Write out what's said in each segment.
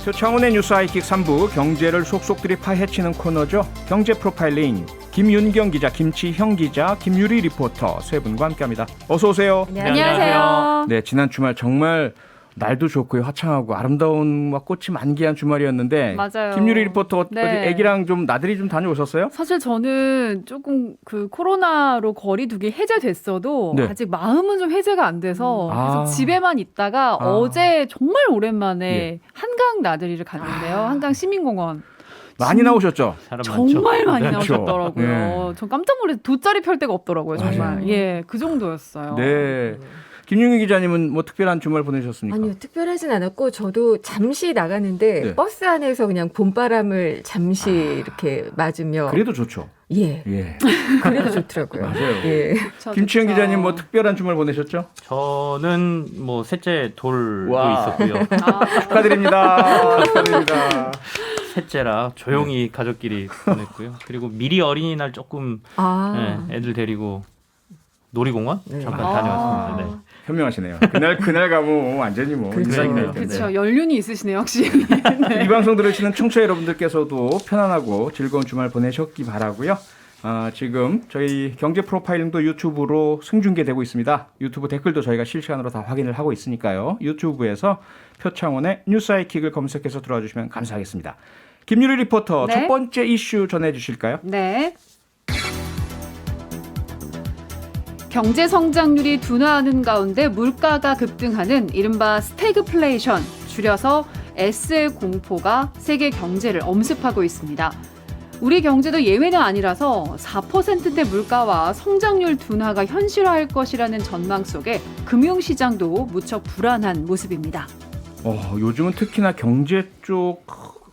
표창원의 뉴스 하이킥 3부 경제를 속속들이 파헤치는 코너죠. 경제 프로파일링 김윤경 기자, 김치형 기자, 김유리 리포터 세 분과 함께합니다. 어서 오세요. 안녕하세요. 네, 지난 주말 정말 날도 좋고 화창하고 아름다운 꽃이 만개한 주말이었는데 맞아요. 김유리 리포터 네. 어디 애기랑 좀 나들이 좀 다녀오셨어요? 사실 저는 조금 그 코로나로 거리두기 해제됐어도 네. 아직 마음은 좀 해제가 안 돼서 아. 계속 집에만 있다가 어제 정말 오랜만에 예. 한강 나들이를 갔는데요. 한강 시민공원. 많이 나오셨죠? 사람 정말 많이 그렇죠. 나오셨더라고요. 네. 전 깜짝 놀라서 돗자리 펼 데가 없더라고요. 정말. 맞아요. 예, 그 정도였어요. 네. 김윤경 기자님은 뭐 특별한 주말 보내셨습니까? 아니요, 특별하진 않았고 저도 잠시 나가는데 네. 버스 안에서 그냥 봄바람을 잠시 이렇게 맞으며 그래도 좋죠. 예, 예. 그래도 좋더라고요. 맞아요. 예. 저도 김치영 저- 기자님 뭐 특별한 주말 보내셨죠? 저는 뭐 셋째 돌도 와. 있었고요. 아, 축하드립니다. 축하드립니다. 셋째라 조용히 가족끼리 보냈고요. 그리고 미리 어린이날 조금 아, 애들 데리고 놀이공원 네. 잠깐 아. 다녀왔습니다. 네. 현명하시네요. 그날 가면 완전히 뭐 그렇죠. 인상이 될 텐데. 그렇죠. 연륜이 있으시네요, 확실히. 이 방송 들으시는 청취자 여러분들께서도 편안하고 즐거운 주말 보내셨기 바라고요. 지금 저희 경제 프로파일링도 유튜브로 생중계되고 있습니다. 유튜브 댓글도 저희가 실시간으로 다 확인을 하고 있으니까요. 유튜브에서 표창원의 뉴스 하이킥을 검색해서 들어와 주시면 감사하겠습니다. 김유리 리포터 네. 첫 번째 이슈 전해주실까요? 네. 경제 성장률이 둔화하는 가운데 물가가 급등하는 이른바 스태그플레이션, 줄여서 S의 공포가 세계 경제를 엄습하고 있습니다. 우리 경제도 예외는 아니라서 4%대 물가와 성장률 둔화가 현실화할 것이라는 전망 속에 금융시장도 무척 불안한 모습입니다. 요즘은 특히나 경제 쪽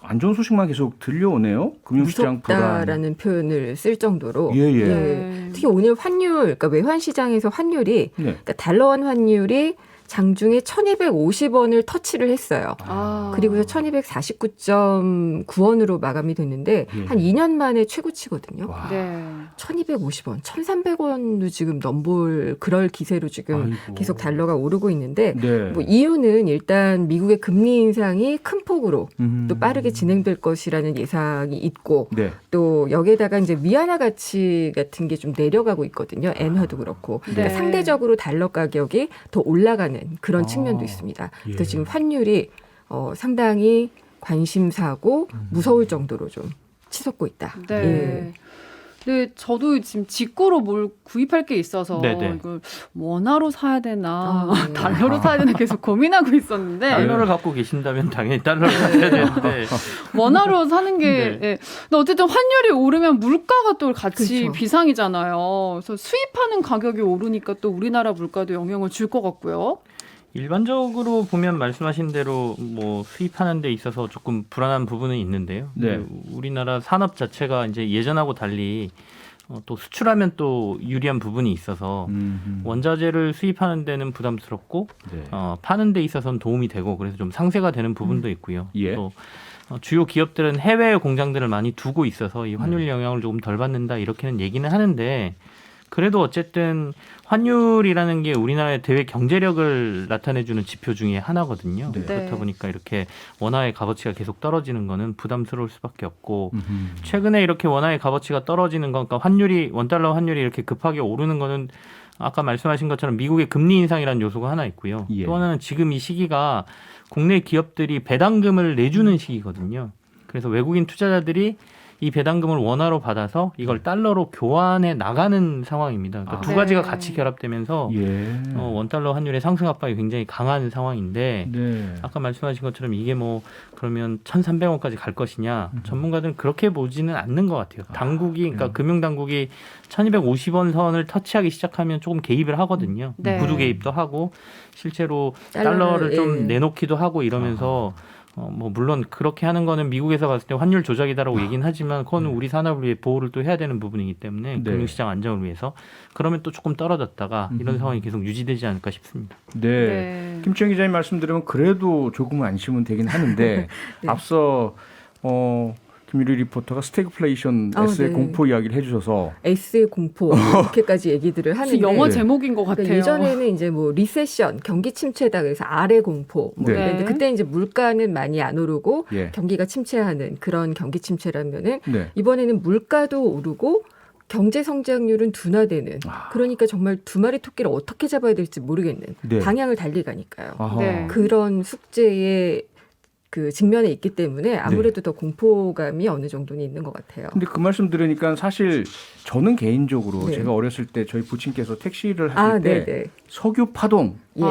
안 좋은 소식만 계속 들려오네요. 금융시장 불안. 무섭다라는 표현을 쓸 정도로 예. 네. 특히 오늘 환율, 그러니까 외환 시장에서 환율이 네. 그러니까 달러원 환율이 장중에 1,250원을 터치를 했어요. 아. 그리고서 1,249.9원으로 마감이 됐는데 예. 한 2년 만에 최고치거든요. 와. 네. 1,250원, 1,300원도 지금 넘볼 그럴 기세로 지금 아이고. 계속 달러가 오르고 있는데 네. 뭐 이유는 일단 미국의 금리 인상이 큰 폭으로 음. 또 빠르게 진행될 것이라는 예상이 있고 네. 또 여기에다가 이제 위안화 가치 같은 게 좀 내려가고 있거든요. 엔화도 그렇고. 그러니까 네. 상대적으로 달러 가격이 더 올라가는 그런 아. 측면도 있습니다. 그래서 예. 지금 환율이 상당히 관심사고 무서울 정도로 좀 치솟고 있다. 네. 예. 근데 저도 지금 직구로 뭘 구입할 게 있어서 네네. 이걸 원화로 사야 되나 네. 달러로 사야 되나 계속 고민하고 있었는데 달러를 갖고 계신다면 당연히 달러를 사야 되는데 원화로 사는 게 네. 예. 근데 어쨌든 환율이 오르면 물가가 또 같이 그렇죠. 비상이잖아요. 그래서 수입하는 가격이 오르니까 또 우리나라 물가도 영향을 줄 것 같고요. 일반적으로 보면 말씀하신 대로 뭐 수입하는 데 있어서 조금 불안한 부분은 있는데요. 네. 우리나라 산업 자체가 이제 예전하고 달리 또 수출하면 또 유리한 부분이 있어서 원자재를 수입하는 데는 부담스럽고 네. 파는 데 있어서는 도움이 되고 그래서 좀 상세가 되는 부분도 있고요. 예. 또 주요 기업들은 해외 공장들을 많이 두고 있어서 이 환율 영향을 조금 덜 받는다 이렇게는 얘기는 하는데 그래도 어쨌든 환율이라는 게 우리나라의 대외 경제력을 나타내주는 지표 중에 하나거든요. 네. 그렇다 보니까 이렇게 원화의 값어치가 계속 떨어지는 거는 부담스러울 수밖에 없고 음흠. 최근에 이렇게 원화의 값어치가 떨어지는 건 그러니까 환율이 원달러 환율이 이렇게 급하게 오르는 거는 아까 말씀하신 것처럼 미국의 금리 인상이라는 요소가 하나 있고요. 예. 또 하나는 지금 이 시기가 국내 기업들이 배당금을 내주는 시기거든요. 그래서 외국인 투자자들이 이 배당금을 원화로 받아서 이걸 달러로 교환해 나가는 상황입니다. 그러니까 두 가지가 네. 같이 결합되면서 예. 원달러 환율의 상승 압박이 굉장히 강한 상황인데 네. 아까 말씀하신 것처럼 이게 뭐 그러면 1,300원까지 갈 것이냐 전문가들은 그렇게 보지는 않는 것 같아요. 당국이 그러니까 금융당국이 1,250원 선을 터치하기 시작하면 조금 개입을 하거든요. 네. 구두 개입도 하고 실제로 달러를 좀 예. 내놓기도 하고 이러면서 뭐 물론 그렇게 하는 거는 미국에서 봤을 때 환율 조작이다라고 얘기는 하지만 그거는 우리 산업을 위해 보호를 또 해야 되는 부분이기 때문에 네. 금융시장 안정을 위해서 그러면 또 조금 떨어졌다가 이런 상황이 계속 유지되지 않을까 싶습니다. 네. 네. 김치영 기자님 말씀 들으면 그래도 조금은 안심은 되긴 하는데 네. 앞서 김유리 리포터가 스태그플레이션의 네. 공포 이야기를 해주셔서 S의 공포 이렇게까지 얘기들을 무슨 하는데 영화 네. 제목인 것 그러니까 같아요. 예전에는 이제 뭐 리세션, 경기 침체다 그래서 아래 공포 뭐 네. 이랬는데 그때 이제 물가는 많이 안 오르고 예. 경기가 침체하는 그런 경기 침체라면은 네. 이번에는 물가도 오르고 경제 성장률은 둔화되는 그러니까 정말 두 마리 토끼를 어떻게 잡아야 될지 모르겠는 네. 방향을 달리 가니까요. 아하. 네. 그런 숙제에 그 직면에 있기 때문에 아무래도 더 공포감이 어느 정도는 있는 것 같아요. 근데 그 말씀 들으니까 사실 저는 개인적으로 네. 제가 어렸을 때 저희 부친께서 택시를 하실 때 네네. 석유 파동 예.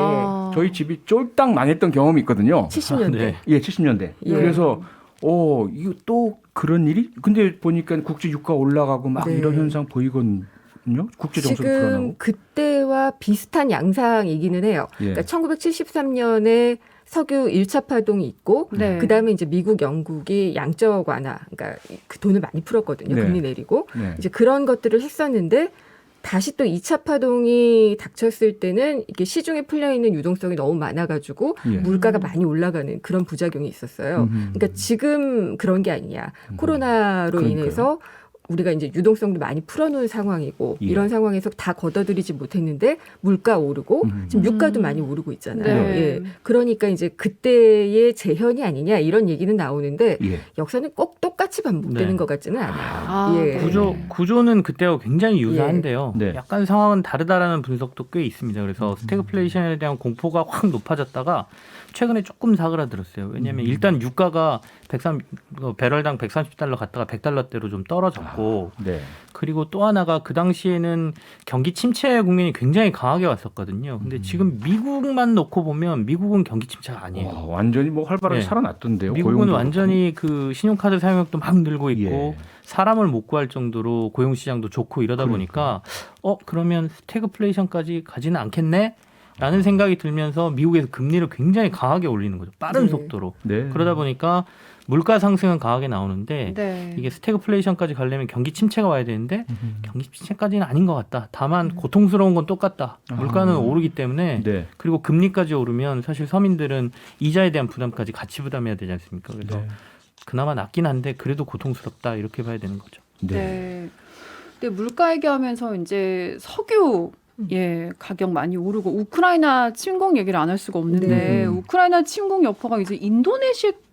저희 집이 쫄딱 망했던 경험이 있거든요. 70년대. 네. 예, 70년대. 예. 그래서 이거 또 그런 일이? 근데 보니까 국제 유가 올라가고 막 네. 이런 현상 보이거든요. 국제 정세도 지금 불안하고. 그때와 비슷한 양상이기는 해요. 예. 그러니까 1973년에 석유 1차 파동이 있고 네. 그다음에 이제 미국, 영국이 양적 완화, 그러니까 그 돈을 많이 풀었거든요. 네. 금리 내리고 네. 이제 그런 것들을 했었는데 다시 또 2차 파동이 닥쳤을 때는 이게 시중에 풀려 있는 유동성이 너무 많아가지고 예. 물가가 많이 올라가는 그런 부작용이 있었어요. 그러니까 지금 그런 게 아니냐. 코로나로 그러니까요. 인해서 우리가 이제 유동성도 많이 풀어놓은 상황이고 예. 이런 상황에서 다 걷어들이지 못했는데 물가 오르고 지금 유가도 많이 오르고 있잖아요. 네. 예. 그러니까 이제 그때의 재현이 아니냐 이런 얘기는 나오는데 예. 역사는 꼭 똑같이 반복되는 네. 것 같지는 않아요. 아, 예. 네. 구조는 그때와 굉장히 유사한데요. 네. 약간 상황은 다르다라는 분석도 꽤 있습니다. 그래서 스태그플레이션에 대한 공포가 확 높아졌다가 최근에 조금 사그라들었어요. 왜냐하면 일단 유가가 배럴당 130달러 갔다가 100달러대로 좀 떨어졌고 네. 그리고 또 하나가 그 당시에는 경기 침체 국면이 굉장히 강하게 왔었거든요. 근데 지금 미국만 놓고 보면 미국은 경기 침체가 아니에요. 완전히 뭐 활발하게 네. 살아났던데요. 미국은 고용도 완전히 그 신용카드 사용액도 막 늘고 있고 예. 사람을 못 구할 정도로 고용 시장도 좋고 이러다 보니까 그러면 스태그플레이션까지 가지는 않겠네? 라는 생각이 들면서 미국에서 금리를 굉장히 강하게 올리는 거죠. 빠른 네. 속도로. 네. 그러다 보니까 물가 상승은 강하게 나오는데 네. 이게 스태그플레이션까지 가려면 경기 침체가 와야 되는데 경기 침체까지는 아닌 것 같다. 다만 고통스러운 건 똑같다. 물가는 오르기 때문에 네. 그리고 금리까지 오르면 사실 서민들은 이자에 대한 부담까지 같이 부담해야 되지 않습니까? 그래서 네. 그나마 낫긴 한데 그래도 고통스럽다 이렇게 봐야 되는 거죠. 네. 네. 근데 물가 얘기하면서 이제 석유 가격 많이 오르고 우크라이나 침공 얘기를 안 할 수가 없는데 네. 우크라이나 침공 여파가 이제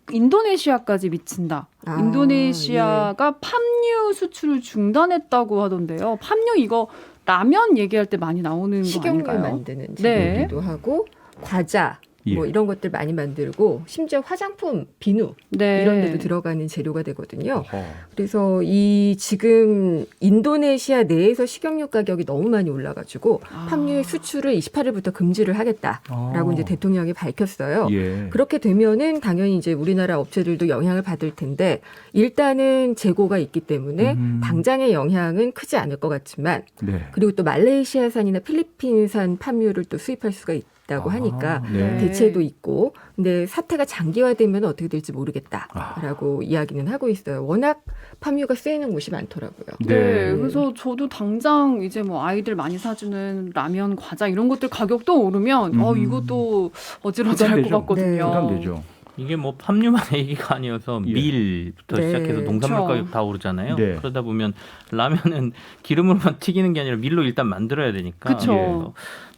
인도네시아까지 미친다. 아, 인도네시아가 팜유 수출을 중단했다고 하던데요. 팜유 이거 라면 얘기할 때 많이 나오는 거 식용유 아닌가요? 만드는 네. 제품이기도 하고 과자 뭐 예. 이런 것들 많이 만들고 심지어 화장품, 비누 네. 이런 데도 들어가는 재료가 되거든요. 어허. 그래서 이 지금 인도네시아 내에서 식용유 가격이 너무 많이 올라가지고 팜유의 수출을 28일부터 금지를 하겠다라고 이제 대통령이 밝혔어요. 예. 그렇게 되면은 당연히 이제 우리나라 업체들도 영향을 받을 텐데 일단은 재고가 있기 때문에 당장의 영향은 크지 않을 것 같지만 네. 그리고 또 말레이시아산이나 필리핀산 팜유를 또 수입할 수가 있다고 하니까 네. 대체도 있고 근데 사태가 장기화되면 어떻게 될지 모르겠다라고 이야기는 하고 있어요. 워낙 팜유가 쓰이는 곳이 많더라고요. 네. 그래서 저도 당장 이제 뭐 아이들 많이 사주는 라면, 과자 이런 것들 가격도 오르면 이것도 어지러지할 것 부담되죠. 같거든요. 부담되죠. 이게 뭐 팜유만 얘기가 아니어서 예. 밀부터 네. 시작해서 농산물 그렇죠. 가격 다 오르잖아요. 네. 그러다 보면 라면은 기름으로만 튀기는 게 아니라 밀로 일단 만들어야 되니까 그쵸. 그래서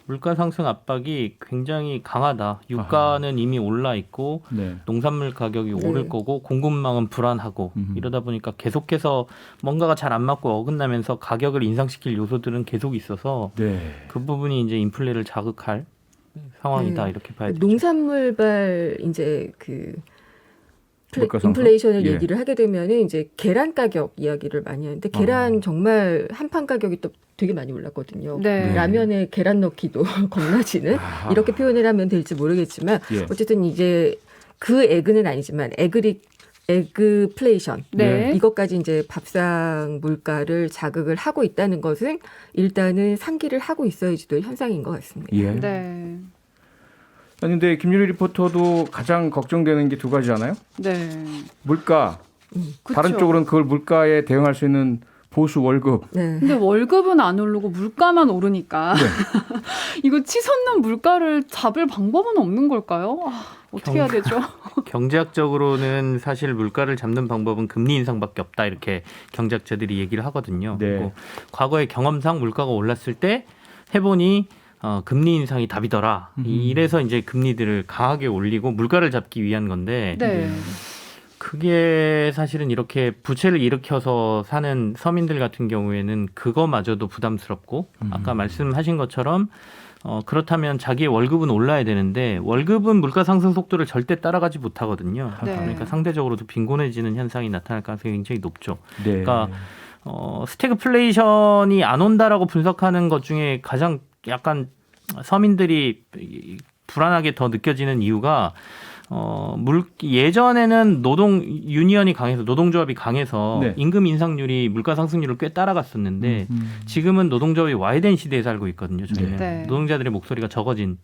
물가 상승 압박이 굉장히 강하다. 유가는 이미 올라 있고 네. 농산물 가격이 네. 오를 거고 공급망은 불안하고 이러다 보니까 계속해서 뭔가가 잘 안 맞고 어긋나면서 가격을 인상시킬 요소들은 계속 있어서 네. 그 부분이 이제 인플레를 자극할 상황이다 네. 이렇게 봐야 되죠. 농산물발 이제 그 물가 상승? 인플레이션을 예. 얘기를 하게 되면은 이제 계란 가격 이야기를 많이 하는데 계란 정말 한 판 가격이 또 되게 많이 올랐거든요. 네. 라면에 계란 넣기도 겁나지는 이렇게 표현을 하면 될지 모르겠지만 예. 어쨌든 이제 그 에그는 아니지만 에그플레이션 네. 이것까지 이제 밥상 물가를 자극을 하고 있다는 것은 일단은 상기를 하고 있어야지 될 현상인 것 같습니다. 예. 네. 아니 근데 김유리 리포터도 가장 걱정되는 게 두 가지잖아요. 네. 물가. 그쵸. 다른 쪽으로는 그걸 물가에 대응할 수 있는 보수 월급. 네. 근데 월급은 안 오르고 물가만 오르니까 이거 치솟는 물가를 잡을 방법은 없는 걸까요? 어떻게 해야 되죠? 경제학적으로는 사실 물가를 잡는 방법은 금리 인상밖에 없다 이렇게 경제학자들이 얘기를 하거든요. 네. 그리고 과거의 경험상 물가가 올랐을 때 해보니 금리 인상이 답이더라. 이래서 이제 금리들을 강하게 올리고 물가를 잡기 위한 건데 네. 그게 사실은 이렇게 부채를 일으켜서 사는 서민들 같은 경우에는 그거마저도 부담스럽고 아까 말씀하신 것처럼 그렇다면 자기의 월급은 올라야 되는데 월급은 물가 상승 속도를 절대 따라가지 못하거든요. 네. 그러니까 상대적으로도 빈곤해지는 현상이 나타날 가능성이 굉장히 높죠. 네. 그러니까 스태그플레이션이 안 온다라고 분석하는 것 중에 가장 약간 서민들이 불안하게 더 느껴지는 이유가 예전에는 노동 유니언이 강해서 노동조합이 강해서 네. 임금 인상률이 물가 상승률을 꽤 따라갔었는데 지금은 노동조합이 와해된 시대에 살고 있거든요. 저희는 네. 노동자들의 목소리가 적어진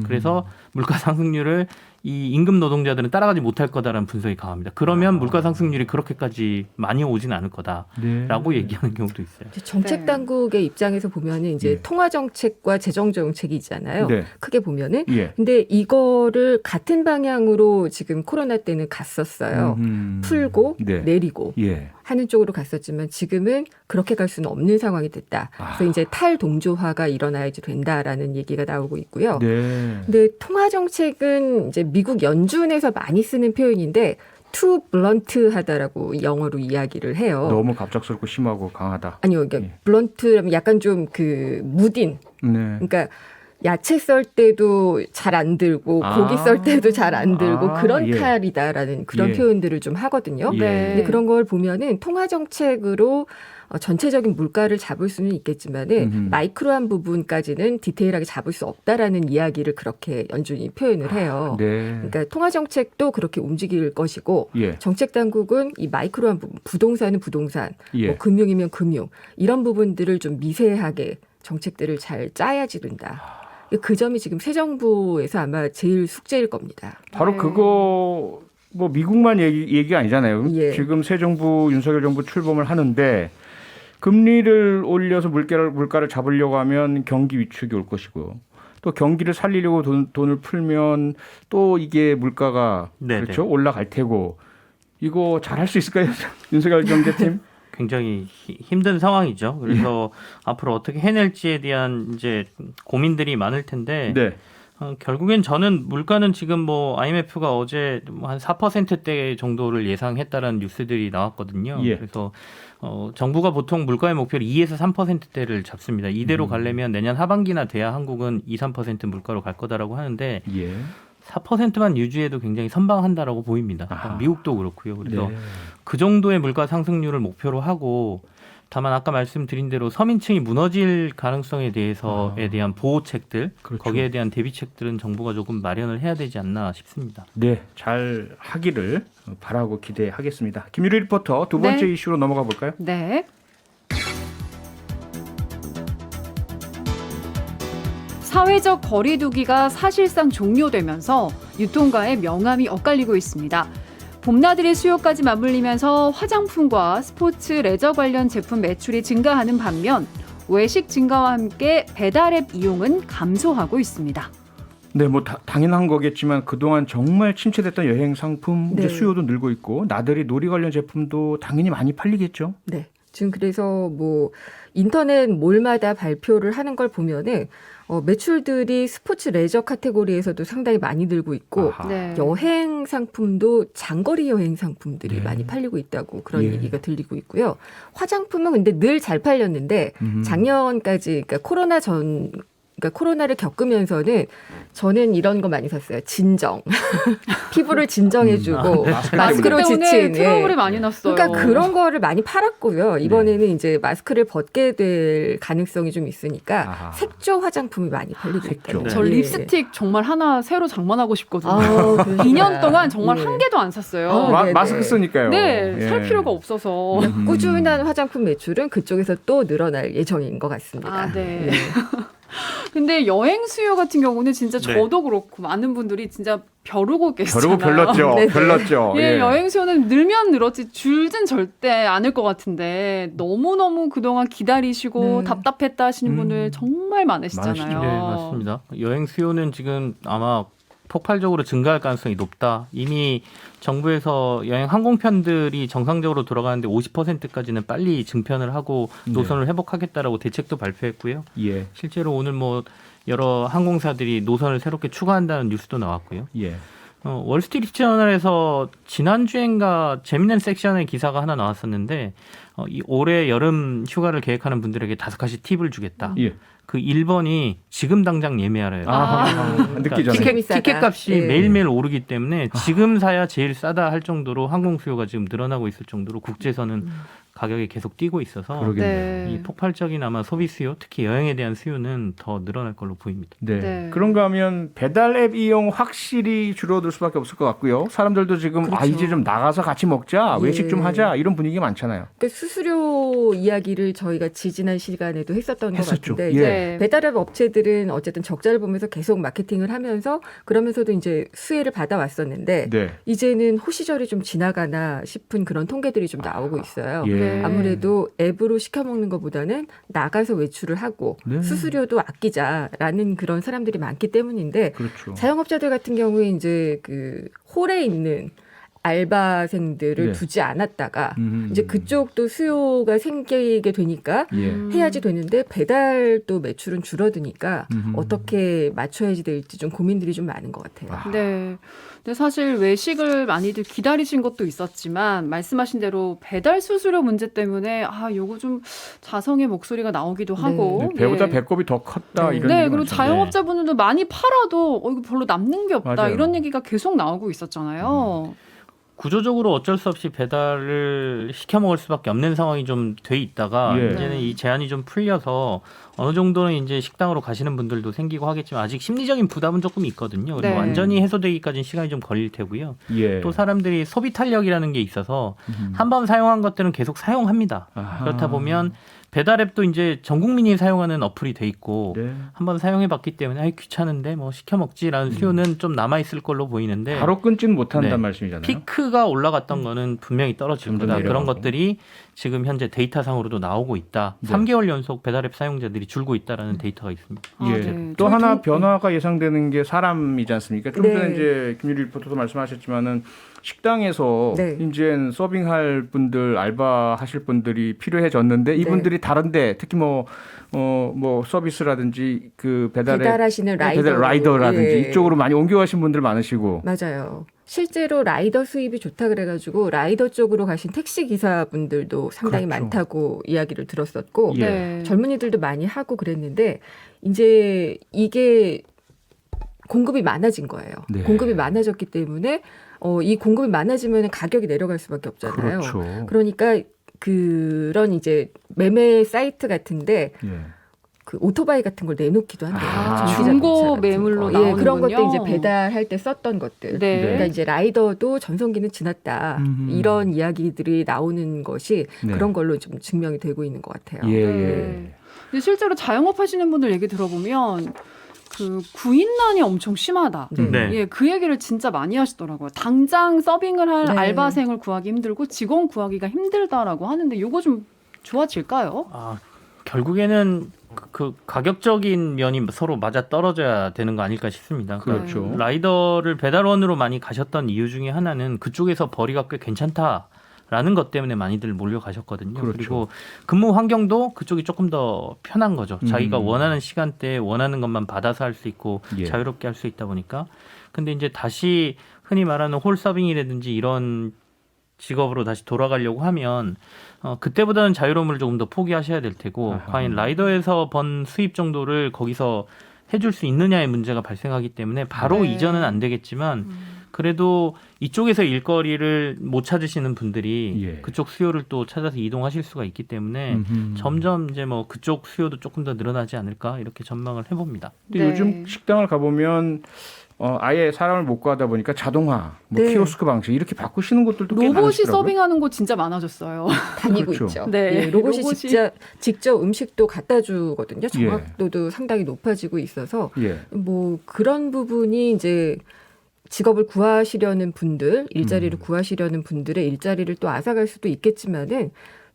그래서 물가 상승률을 이 임금 노동자들은 따라가지 못할 거다라는 분석이 강합니다. 그러면 물가 상승률이 그렇게까지 많이 오진 않을 거다라고 네. 얘기하는 경우도 있어요. 정책 네. 당국의 입장에서 보면은 이제 예. 통화 정책과 재정 정책이 있잖아요. 네. 크게 보면은 예. 근데 이거를 같은 방향으로 지금 코로나 때는 갔었어요. 풀고 네. 내리고 예. 하는 쪽으로 갔었지만 지금은 그렇게 갈 수는 없는 상황이 됐다. 그래서 이제 탈동조화가 일어나야지 된다라는 얘기가 나오고 있고요. 네. 근데 통화 정책은 이제 미국 연준에서 많이 쓰는 표현인데 too blunt하다라고 영어로 이야기를 해요. 너무 갑작스럽고 심하고 강하다. 아니요, 그러니까 예. blunt라면 약간 좀 그 무딘. 네. 그러니까 야채 썰 때도 잘 안 들고 고기 썰 때도 잘 안 들고 그런 예. 칼이다라는 그런 예. 표현들을 좀 하거든요. 예. 근데 그런 걸 보면은 통화 정책으로 전체적인 물가를 잡을 수는 있겠지만은 마이크로한 부분까지는 디테일하게 잡을 수 없다라는 이야기를 그렇게 연준이 표현을 해요. 네. 그러니까 통화 정책도 그렇게 움직일 것이고 예. 정책 당국은 이 마이크로한 부분, 부동산은 부동산, 예. 뭐 금융이면 금융 이런 부분들을 좀 미세하게 정책들을 잘 짜야지 된다. 그 점이 지금 새 정부에서 아마 제일 숙제일 겁니다. 바로 네. 그거 뭐 미국만 얘기 아니잖아요. 예. 지금 새 정부 윤석열 정부 출범을 하는데 금리를 올려서 물가를 잡으려고 하면 경기 위축이 올 것이고 또 경기를 살리려고 돈을 풀면 또 이게 물가가 네네. 그렇죠 올라갈 테고 이거 잘할 수 있을까요, 윤석열 경제팀? 굉장히 힘든 상황이죠. 그래서 앞으로 어떻게 해낼지에 대한 이제 고민들이 많을 텐데 네. 결국엔 저는 물가는 지금 뭐 IMF가 어제 한 4%대 정도를 예상했다라는 뉴스들이 나왔거든요. 예. 그래서 정부가 보통 물가의 목표를 2에서 3%대를 잡습니다. 이대로 가려면 내년 하반기나 돼야 한국은 2, 3% 물가로 갈 거다라고 하는데 예. 4%만 유지해도 굉장히 선방한다라고 보입니다. 아하. 미국도 그렇고요. 그래서 네. 그 정도의 물가 상승률을 목표로 하고 다만 아까 말씀드린 대로 서민층이 무너질 가능성에 대해서에 대한 보호책들 그렇죠. 거기에 대한 대비책들은 정부가 조금 마련을 해야 되지 않나 싶습니다. 네, 잘 하기를 바라고 기대하겠습니다. 김유리 리포터 두 번째 네. 이슈로 넘어가 볼까요? 네. 사회적 거리두기가 사실상 종료되면서 유통가의 명암이 엇갈리고 있습니다. 봄나들이 수요까지 맞물리면서 화장품과 스포츠, 레저 관련 제품 매출이 증가하는 반면 외식 증가와 함께 배달앱 이용은 감소하고 있습니다. 네, 뭐 당연한 거겠지만 그동안 정말 침체됐던 여행 상품 이제 네. 수요도 늘고 있고 나들이 놀이 관련 제품도 당연히 많이 팔리겠죠. 네. 지금 그래서 뭐 인터넷 몰마다 발표를 하는 걸 보면은 매출들이 스포츠 레저 카테고리에서도 상당히 많이 늘고 있고 아하. 네. 여행 상품도 장거리 여행 상품들이 네. 많이 팔리고 있다고 그런 예. 얘기가 들리고 있고요. 화장품은 근데 늘 잘 팔렸는데 작년까지 그러니까 코로나를 겪으면서는 저는 이런 거 많이 샀어요. 진정. 피부를 진정해주고 마스크로 마스크 때문에 지친. 트러블이 예. 많이 났어요. 그러니까 그런 거를 많이 팔았고요. 이번에는 이제 마스크를 벗게 될 가능성이 좀 있으니까 아하. 색조 화장품이 많이 팔리고 색조. 있다. 저 립스틱 정말 하나 새로 장만하고 싶거든요. 2년 동안 정말 한 개도 안 샀어요. 아, 네네. 마스크 쓰니까요. 네, 예. 살 필요가 없어서. 꾸준한 화장품 매출은 그쪽에서 또 늘어날 예정인 것 같습니다. 아, 네. 예. 근데 여행 수요 같은 경우는 진짜 네. 저도 그렇고 많은 분들이 진짜 벼르고 계시잖아요. 별로죠. 네네. 별로죠. 예, 여행 수요는 늘면 늘었지 줄진 절대 않을 것 같은데 너무너무 그동안 기다리시고 네. 답답했다 하시는 분들 정말 많으시잖아요. 많으시죠. 네, 맞습니다. 여행 수요는 지금 아마 폭발적으로 증가할 가능성이 높다. 이미 정부에서 여행 항공편들이 정상적으로 돌아가는데 50%까지는 빨리 증편을 하고 노선을 회복하겠다라고 대책도 발표했고요. 예. 실제로 오늘 뭐 여러 항공사들이 노선을 새롭게 추가한다는 뉴스도 나왔고요. 예. 월스트리트저널에서 지난주엔가 재미있는 섹션의 기사가 하나 나왔었는데 이 올해 여름 휴가를 계획하는 분들에게 5가지 팁을 주겠다. 예. 그 1번이 지금 당장 예매하래요. 늦기 전에. 티켓 비싸다. 티켓 값이 예. 매일매일 오르기 때문에 지금 사야 제일 싸다 할 정도로 항공 수요가 지금 늘어나고 있을 정도로 국제선은 가격이 계속 뛰고 있어서 그러겠네요. 이 폭발적인 아마 소비 수요, 특히 여행에 대한 수요는 더 늘어날 걸로 보입니다. 네. 네. 그런가 하면 배달 앱 이용 확실히 줄어들 수밖에 없을 것 같고요. 사람들도 지금 그렇죠. 이제 좀 나가서 같이 먹자, 예. 외식 좀 하자 이런 분위기 많잖아요. 그러니까 수수료 이야기를 저희가 지지난 시간에도 했었던 것 했었죠. 같은데 예. 이제 네. 배달앱 업체들은 어쨌든 적자를 보면서 계속 마케팅을 하면서 그러면서도 이제 수혜를 받아왔었는데 네. 이제는 호시절이 좀 지나가나 싶은 그런 통계들이 좀 나오고 있어요. 예. 네. 아무래도 앱으로 시켜 먹는 것보다는 나가서 외출을 하고 네. 수수료도 아끼자라는 그런 사람들이 많기 때문인데 그렇죠. 자영업자들 같은 경우에 이제 그 홀에 있는 알바생들을 네. 두지 않았다가 음. 이제 그쪽도 수요가 생기게 되니까 예. 해야지 되는데 배달도 매출은 줄어드니까 음. 어떻게 맞춰야지 될지 좀 고민들이 좀 많은 것 같아요. 아. 네. 근데 사실 외식을 많이들 기다리신 것도 있었지만 말씀하신 대로 배달 수수료 문제 때문에 요거 좀 자성의 목소리가 나오기도 하고 네, 배보다 예. 배꼽이 더 컸다 네. 이런 네, 얘기 그리고 많죠. 자영업자분들도 많이 팔아도 이거 별로 남는 게 없다 맞아요. 이런 얘기가 계속 나오고 있었잖아요. 구조적으로 어쩔 수 없이 배달을 시켜 먹을 수밖에 없는 상황이 좀 돼 있다가 예. 이제는 이 제한이 좀 풀려서 어느 정도는 이제 식당으로 가시는 분들도 생기고 하겠지만 아직 심리적인 부담은 조금 있거든요. 그리고 네. 완전히 해소되기까지는 시간이 좀 걸릴 테고요. 예. 또 사람들이 소비 탄력이라는 게 있어서 음. 한 번 사용한 것들은 계속 사용합니다. 아하. 그렇다 보면 배달앱도 이제 전 국민이 사용하는 어플이 돼 있고 네. 한번 사용해봤기 때문에 귀찮은데 뭐 시켜 먹지라는 수요는 좀 남아 있을 걸로 보이는데 바로 끊지는 못한다는 네. 말씀이잖아요. 피크가 올라갔던 거는 분명히 떨어질 좀더 거다. 내려가고. 그런 것들이 지금 현재 데이터상으로도 나오고 있다. 네. 3개월 연속 배달앱 사용자들이 줄고 있다라는 데이터가 있습니다. 예. 네. 또 좀 하나 변화가 예상되는 게 사람이지 않습니까? 좀 네. 전에 이제 김유리 리포터도 말씀하셨지만은 식당에서 네. 이제 서빙할 분들, 알바하실 분들이 필요해졌는데 이분들이 다른데 특히 뭐 서비스라든지 그 배달하시는 라이더라든지 예. 이쪽으로 많이 옮겨가신 분들 많으시고. 맞아요. 실제로 라이더 수입이 좋다 그래가지고 라이더 쪽으로 가신 택시 기사분들도 상당히 그렇죠. 많다고 이야기를 들었었고 예. 네. 젊은이들도 많이 하고 그랬는데 이제 이게 공급이 많아진 거예요. 네. 공급이 많아졌기 때문에 이 공급이 많아지면 가격이 내려갈 수밖에 없잖아요. 그렇죠. 그러니까 그런 이제 매매 사이트 같은데 예. 그 오토바이 같은 걸 내놓기도 한대요. 전기자동차 중고 같은 매물로 거. 예, 그런 나오는군요. 것도 이제 배달할 때 썼던 것들. 네. 그러니까 이제 라이더도 전성기는 지났다. 음흠. 이런 이야기들이 나오는 것이 네. 그런 걸로 좀 증명이 되고 있는 것 같아요. 예, 네. 예. 근데 실제로 자영업 하시는 분들 얘기 들어보면 그 구인난이 엄청 심하다. 네. 네. 예, 그 얘기를 진짜 많이 하시더라고요. 당장 서빙을 할 네. 알바생을 구하기 힘들고 직원 구하기가 힘들다라고 하는데 이거 좀 좋아질까요? 결국에는 그 가격적인 면이 서로 맞아 떨어져야 되는 거 아닐까 싶습니다. 그러니까 그렇죠. 라이더를 배달원으로 많이 가셨던 이유 중에 하나는 그쪽에서 벌이가 꽤 괜찮다라는 것 때문에 많이들 몰려가셨거든요. 그렇죠. 그리고 근무 환경도 그쪽이 조금 더 편한 거죠. 자기가 원하는 시간대에 원하는 것만 받아서 할 수 있고 예. 자유롭게 할 수 있다 보니까. 근데 이제 다시 흔히 말하는 홀서빙이라든지 이런 직업으로 다시 돌아가려고 하면 그때보다는 자유로움을 조금 더 포기하셔야 될 테고 아하. 과연 라이더에서 번 수입 정도를 거기서 해줄 수 있느냐의 문제가 발생하기 때문에 바로 네. 이전은 안 되겠지만 그래도 이쪽에서 일거리를 못 찾으시는 분들이 예. 그쪽 수요를 또 찾아서 이동하실 수가 있기 때문에 음흠. 점점 이제 뭐 그쪽 수요도 조금 더 늘어나지 않을까 이렇게 전망을 해봅니다. 근데 네. 요즘 식당을 가보면 아예 사람을 못 구하다 보니까 자동화, 뭐 네. 키오스크 방식 이렇게 바꾸시는 것들도 꽤 로봇이 많으시더라고요. 서빙하는 곳 진짜 많아졌어요. 다니고 그렇죠. 있죠. 네. 예, 로봇이 로봇이- 직접 음식도 갖다 주거든요. 정확도도 상당히 높아지고 있어서 예. 뭐 그런 부분이 이제 직업을 구하시려는 분들, 일자리를 구하시려는 분들의 일자리를 또 앗아갈 수도 있겠지만은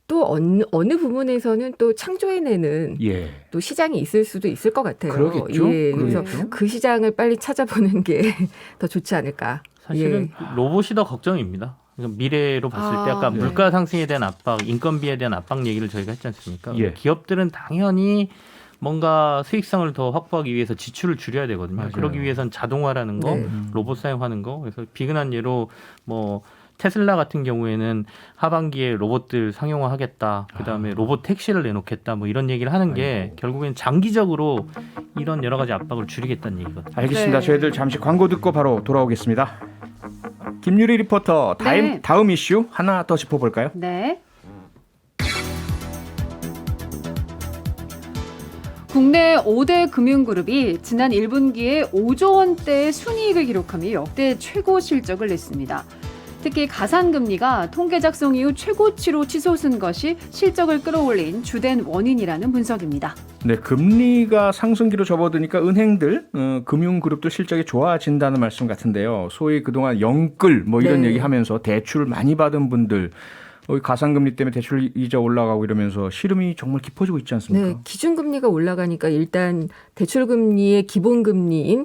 또 어느 부분에서는 또 창조해내는 예. 또 시장이 있을 수도 있을 것 같아요. 그러겠죠. 예, 그래서 그러겠죠. 그 시장을 빨리 찾아보는 게 더 좋지 않을까. 사실은 로봇이 더 걱정입니다. 그러니까 미래로 봤을 때 아까 네. 물가 상승에 대한 압박, 인건비에 대한 압박 얘기를 저희가 했지 않습니까? 예. 기업들은 당연히 뭔가 수익성을 더 확보하기 위해서 지출을 줄여야 되거든요. 맞아요. 그러기 위해선 자동화라는 거, 네. 로봇 사용하는 거. 그래서 비근한 예로 뭐 테슬라 같은 경우에는 하반기에 로봇들 상용화하겠다. 그다음에 로봇 택시를 내놓겠다. 뭐 이런 얘기를 하는 게 아이고. 결국엔 장기적으로 이런 여러 가지 압박을 줄이겠다는 얘기거든요. 알겠습니다. 네. 저희들 잠시 광고 듣고 바로 돌아오겠습니다. 김유리 리포터 네. 다음 이슈 하나 더 짚어볼까요? 네. 국내 5대 금융그룹이 지난 1분기에 5조 원대의 순이익을 기록하며 역대 최고 실적을 냈습니다. 특히 가산금리가 통계 작성 이후 최고치로 치솟은 것이 실적을 끌어올린 주된 원인이라는 분석입니다. 네, 금리가 상승기로 접어드니까 은행들, 금융그룹도 실적이 좋아진다는 말씀 같은데요. 소위 그동안 영끌 뭐 이런 네. 얘기하면서 대출 많이 받은 분들 가산금리 때문에 대출 이자 올라가고 이러면서 시름이 정말 깊어지고 있지 않습니까? 네, 기준금리가 올라가니까 일단 대출금리의 기본금리가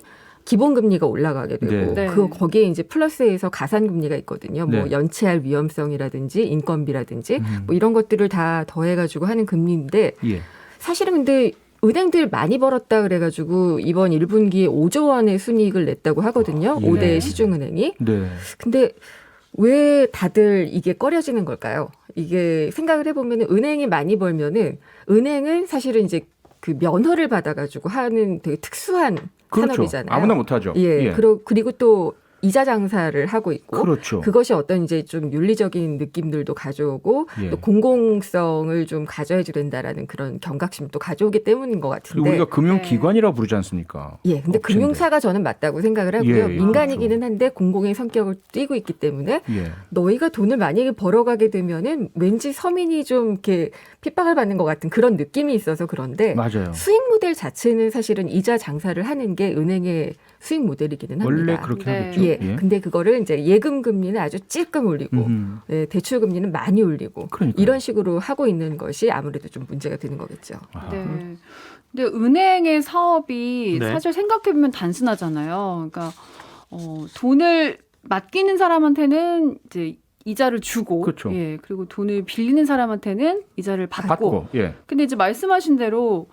올라가게 되고 네. 거기에 이제 플러스해서 가산금리가 있거든요. 뭐 네. 연체할 위험성이라든지 인건비라든지 뭐 이런 것들을 다 더해가지고 하는 금리인데 예. 사실은 근데 은행들 많이 벌었다 그래가지고 이번 1분기에 5조 원의 순이익을 냈다고 하거든요. 예. 5대 시중은행이. 네. 근데 왜 다들 이게 꺼려지는 걸까요? 이게 생각을 해보면 은행이 많이 벌면은 은행은 사실은 이제 그 면허를 받아가지고 하는 되게 특수한 그렇죠. 산업이잖아요. 아무나 못하죠. 예. 그리고 또 이자 장사를 하고 있고 그렇죠. 그것이 어떤 이제 좀 윤리적인 느낌들도 가져오고 예. 또 공공성을 좀 가져야지 된다라는 그런 경각심도 가져오기 때문인 것 그리고 같은데. 우리가 금융기관이라고 부르지 않습니까? 예, 근데 업체인데. 금융사가 저는 맞다고 생각을 하고요. 예, 예, 민간이기는 한데 공공의 성격을 띠고 있기 때문에 예. 너희가 돈을 만약에 벌어가게 되면은 왠지 서민이 좀 이렇게 핍박을 받는 것 같은 그런 느낌이 있어서 그런데 맞아요. 수익 모델 자체는 사실은 이자 장사를 하는 게 은행의 수익 모델이기는 합니다. 원래 그렇게 네. 하겠죠. 예. 근데 그거를 이제 예금 금리는 아주 찔끔 올리고 예, 대출 금리는 많이 올리고 그러니까요. 이런 식으로 하고 있는 것이 아무래도 좀 문제가 되는 거겠죠. 아하. 네. 근데 은행의 사업이 네. 사실 생각해보면 단순하잖아요. 그러니까 돈을 맡기는 사람한테는 이제 이자를 주고, 그렇죠. 예, 그리고 돈을 빌리는 사람한테는 이자를 받고. 예. 근데 이제 말씀하신 대로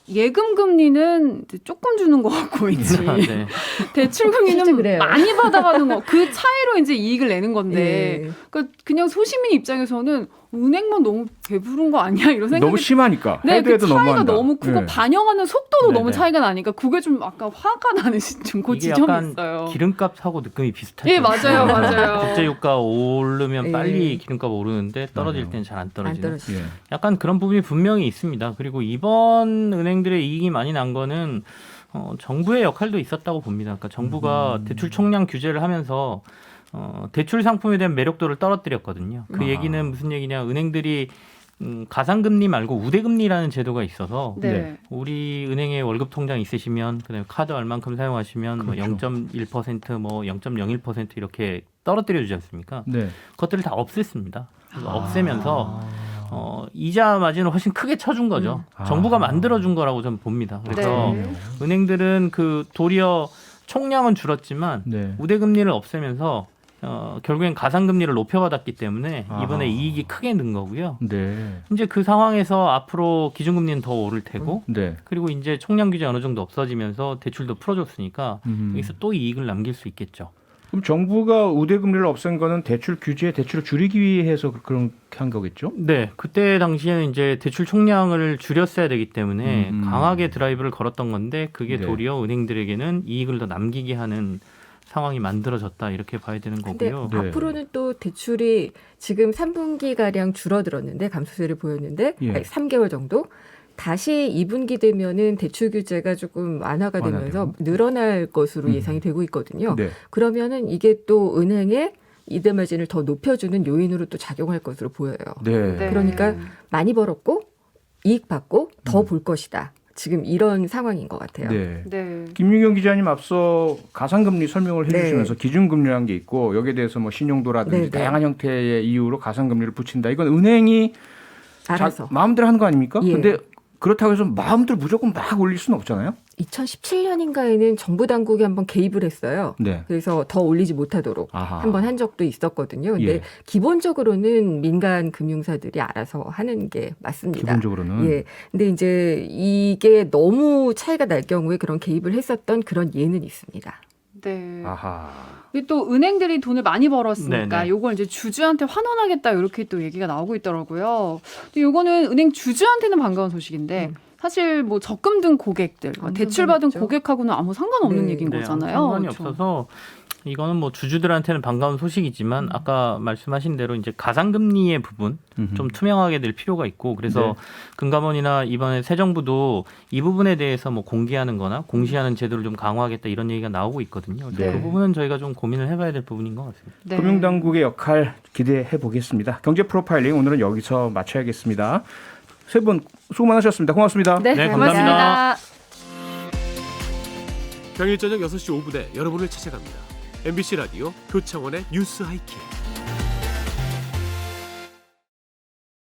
예금 금리는 이제 조금 주는 것 같고 있지. 네. 대출 실제 금리는 그래요. 많이 받아가는 거. 그 차이로 이제 이익을 내는 건데. 예. 그러니까 그냥 소시민 입장에서는 은행만 너무 배부른 거 아니야 이런 생각이. 너무 심하니까. 네, 해도 그 해도 차이가 너무한다. 너무 크고 예. 반영하는 속도도 네네. 너무 차이가 나니까 그게 좀 아까 화가 나는 좀 이게 지점이 약간 있어요. 기름값 하고 느낌이 비슷하죠. 예, 맞아요, 맞아요. 국제유가 오르면 예. 빨리 기름값 오르는데 떨어질 맞아요. 때는 잘 안 안 떨어지는. 떨어지죠. 예. 약간 그런 부분이 분명히 있습니다. 그리고 이번 은행들의 이익이 많이 난 거는 정부의 역할도 있었다고 봅니다. 그러니까 정부가 대출 총량 규제를 하면서 대출 상품에 대한 매력도를 떨어뜨렸거든요. 그 아. 얘기는 무슨 얘기냐? 은행들이 가상금리 말고 우대금리라는 제도가 있어서 네. 우리 은행에 월급 통장 있으시면 그다음에 카드 얼만큼 사용하시면 그렇죠. 뭐 0.1%, 뭐 0.01% 이렇게 떨어뜨려 주지 않습니까? 네. 그것들을 다 없앴습니다. 그래서 없애면서 이자 마진을 훨씬 크게 쳐준 거죠. 아. 정부가 만들어준 거라고 저는 봅니다. 그래서 네. 은행들은 그 도리어 총량은 줄었지만 네. 우대금리를 없애면서 결국엔 가상금리를 높여받았기 때문에 이번에 아하. 이익이 크게 는 거고요. 네. 이제 그 상황에서 앞으로 기준금리는 더 오를 테고 네. 그리고 이제 총량 규제 어느 정도 없어지면서 대출도 풀어줬으니까 여기서 또 이익을 남길 수 있겠죠. 그럼 정부가 우대금리를 없앤 거는 대출 규제, 대출을 줄이기 위해서 그렇게 한 거겠죠? 네, 그때 당시에는 이제 대출 총량을 줄였어야 되기 때문에 강하게 드라이브를 걸었던 건데 그게 네. 도리어 은행들에게는 이익을 더 남기게 하는 상황이 만들어졌다 이렇게 봐야 되는 근데 거고요. 네. 앞으로는 또 대출이 지금 3분기 가량 줄어들었는데 감소세를 보였는데 예. 3개월 정도 다시 2분기 되면은 대출 규제가 조금 완화가 되면서 완화되고. 늘어날 것으로 예상이 되고 있거든요. 네. 그러면은 이게 또 은행의 이대 마진을 더 높여주는 요인으로 또 작용할 것으로 보여요. 네. 네. 그러니까 많이 벌었고 이익 받고 더 볼 것이다. 지금 이런 상황인 것 같아요. 네. 네. 김유경 기자님 앞서 가상금리 설명을 해주시면서 네. 기준금리라는 게 있고 여기에 대해서 뭐 신용도라든지 네, 네. 다양한 형태의 이유로 가상금리를 붙인다. 이건 은행이 알아서. 마음대로 하는 거 아닙니까? 예. 근데 그렇다고 해서 마음대로 무조건 막 올릴 수는 없잖아요. 2017년인가에는 정부 당국이 한번 개입을 했어요. 네. 그래서 더 올리지 못하도록 아하. 한번 한 적도 있었거든요. 근데 예. 기본적으로는 민간 금융사들이 알아서 하는 게 맞습니다. 기본적으로는. 예. 근데 이제 이게 너무 차이가 날 경우에 그런 개입을 했었던 그런 예는 있습니다. 네. 아하. 이게 또 은행들이 돈을 많이 벌었으니까 네네. 요걸 이제 주주한테 환원하겠다 이렇게 또 얘기가 나오고 있더라고요. 근데 요거는 은행 주주한테는 반가운 소식인데 사실 뭐 적금 든 고객들, 완전 대출 받은 반갑죠. 고객하고는 아무 상관없는 네. 얘기인 네, 거잖아요. 아무 상관이 그렇죠. 없어서 이거는 뭐 주주들한테는 반가운 소식이지만 아까 말씀하신 대로 이제 가상금리의 부분 좀 투명하게 될 필요가 있고 그래서 네. 금감원이나 이번에 새 정부도 이 부분에 대해서 뭐 공개하는 거나 공시하는 제도를 좀 강화하겠다 이런 얘기가 나오고 있거든요. 그래서 네. 그 부분은 저희가 좀 고민을 해봐야 될 부분인 것 같습니다. 네. 금융당국의 역할 기대해 보겠습니다. 경제 프로파일링 오늘은 여기서 마쳐야겠습니다. 세 분 수고 많으셨습니다. 고맙습니다. 네, 네, 고맙습니다. 감사합니다. 평일 저녁 6시 5분에 여러분을 찾아갑니다. MBC 라디오 표창원의 뉴스 하이킥.